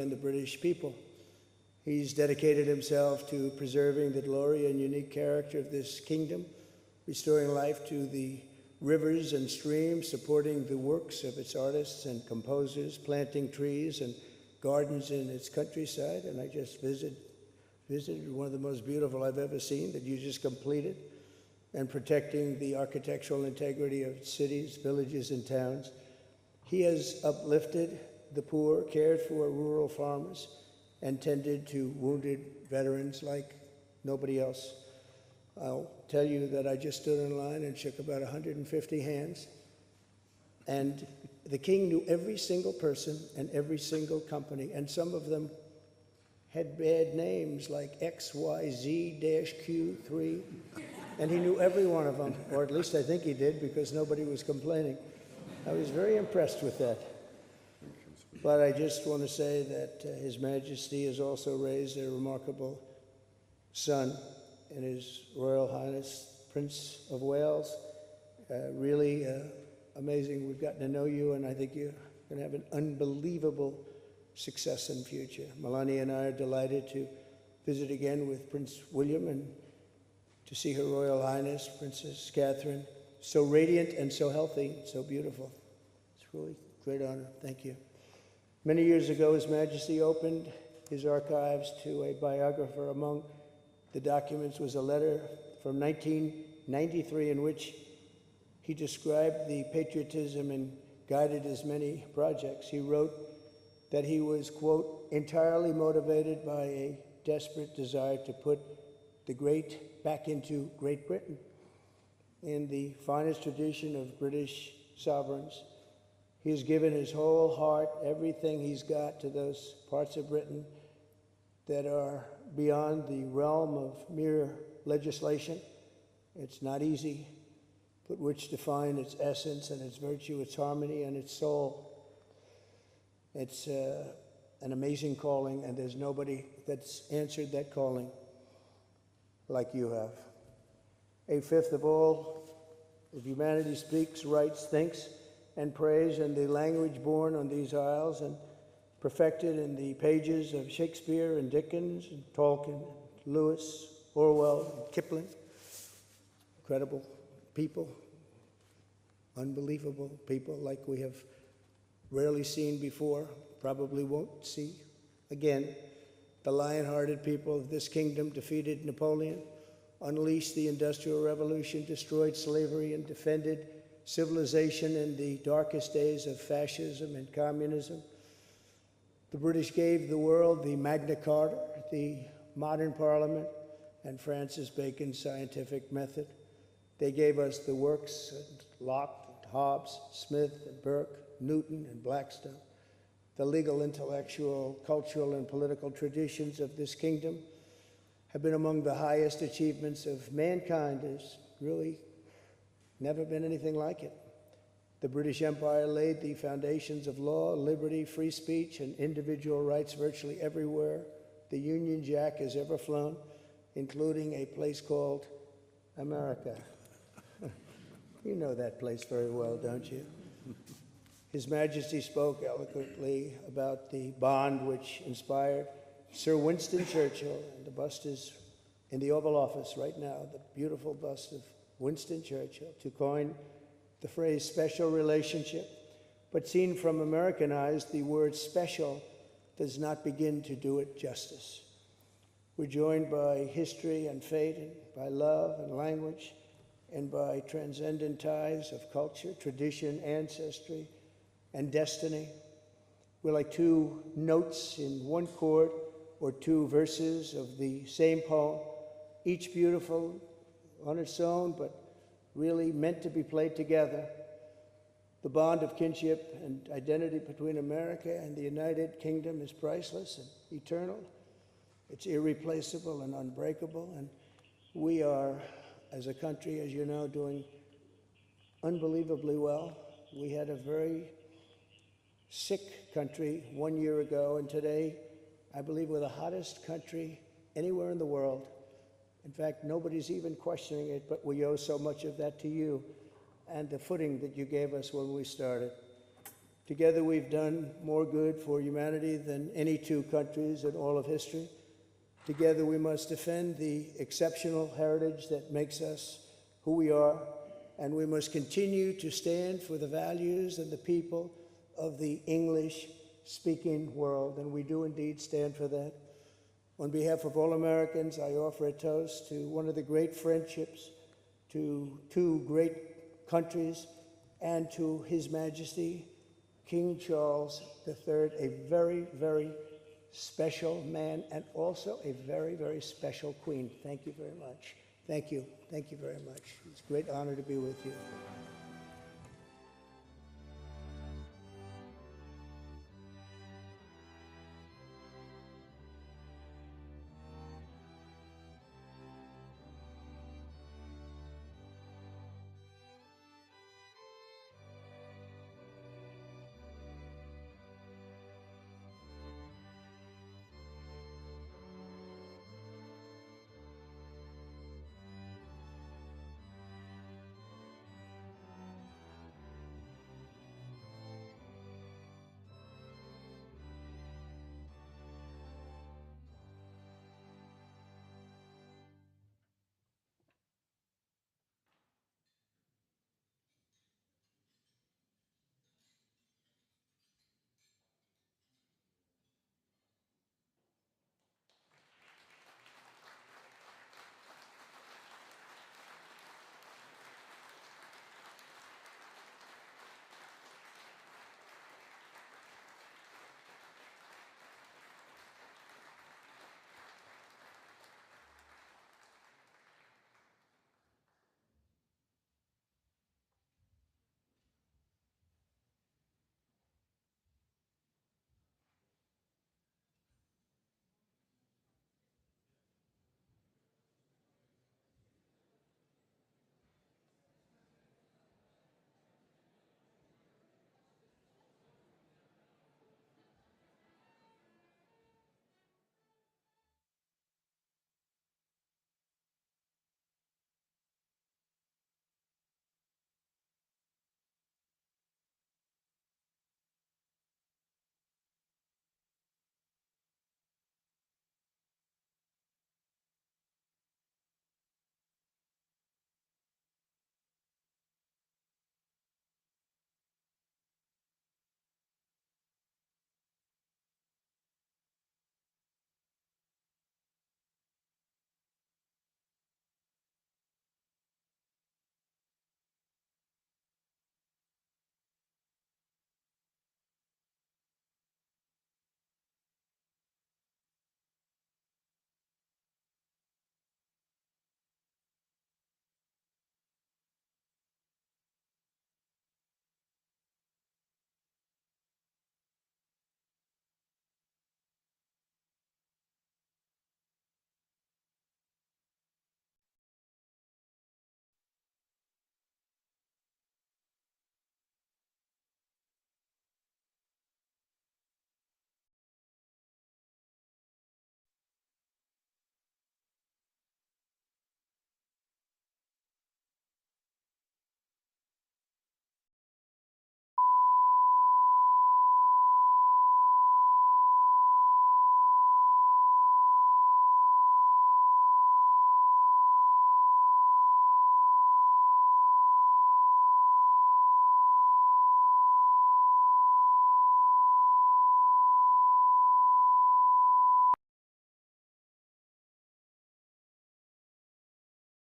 and the British people. He's dedicated himself to preserving the glory and unique character of this kingdom, restoring life to the rivers and streams, supporting the works of its artists and composers, planting trees and gardens in its countryside. And I just visited one of the most beautiful I've ever seen that you just completed, and protecting the architectural integrity of cities, villages, and towns. He has uplifted the poor, cared for rural farmers, and tended to wounded veterans like nobody else. I'll tell you that I just stood in line and shook about 150 hands, and the king knew every single person and every single company, and some of them had bad names like XYZ-Q3, and he knew every one of them, or at least I think he did, because nobody was complaining. I was very impressed with that. But I just want to say that His Majesty has also raised a remarkable son in His Royal Highness, Prince of Wales. Really amazing. We've gotten to know you, and I think you're going to have an unbelievable success in the future. Melania and I are delighted to visit again with Prince William and to see Her Royal Highness, Princess Catherine, so radiant and so healthy, so beautiful. It's really a great honor. Thank you. Many years ago, His Majesty opened his archives to a biographer. Among the documents was a letter from 1993 in which he described the patriotism and guided his many projects. He wrote that he was, quote, entirely motivated by a desperate desire to put the great back into Great Britain. In the finest tradition of British sovereigns, he has given his whole heart, everything he's got, to those parts of Britain that are beyond the realm of mere legislation. It's not easy, but which define its essence and its virtue, its harmony and its soul. It's an amazing calling, and there's nobody that's answered that calling like you have. A fifth of all of humanity speaks, writes, thinks, and prays in the language born on these isles and perfected in the pages of Shakespeare and Dickens and Tolkien, Lewis, Orwell, and Kipling. Incredible people, unbelievable people like we have rarely seen before, probably won't see again. The lion-hearted people of this kingdom defeated Napoleon, unleashed the Industrial Revolution, destroyed slavery, and defended civilization in the darkest days of fascism and communism. The British gave the world the Magna Carta, the modern parliament, and Francis Bacon's scientific method. They gave us the works of Locke, Hobbes, Smith, and Burke, Newton, and Blackstone. The legal, intellectual, cultural, and political traditions of this kingdom have been among the highest achievements of mankind. There's really never been anything like it. The British Empire laid the foundations of law, liberty, free speech, and individual rights virtually everywhere the Union Jack has ever flown, including a place called America. You know that place very well, don't you? His Majesty spoke eloquently about the bond which inspired Sir Winston Churchill, and the bust is in the Oval Office right now, the beautiful bust of Winston Churchill, to coin the phrase special relationship. But seen from American eyes, the word special does not begin to do it justice. We're joined by history and fate, and by love and language, and by transcendent ties of culture, tradition, ancestry, and destiny. We're like two notes in one chord, or two verses of the same poem, each beautiful on its own, but really meant to be played together. The bond of kinship and identity between America and the United Kingdom is priceless and eternal. It's irreplaceable and unbreakable, and we are, as a country, as you know, doing unbelievably well. We had a very sick country 1 year ago, and today, I believe we're the hottest country anywhere in the world. In fact, nobody's even questioning it, but we owe so much of that to you and the footing that you gave us when we started. Together we've done more good for humanity than any two countries in all of history. Together we must defend the exceptional heritage that makes us who we are, and we must continue to stand for the values and the people of the English-speaking world, and we do indeed stand for that. On behalf of all Americans, I offer a toast to one of the great friendships, to two great countries, and to His Majesty, King Charles III, a very, very special man, and also a very, very special queen. Thank you very much. Thank you. Thank you very much. It's a great honor to be with you.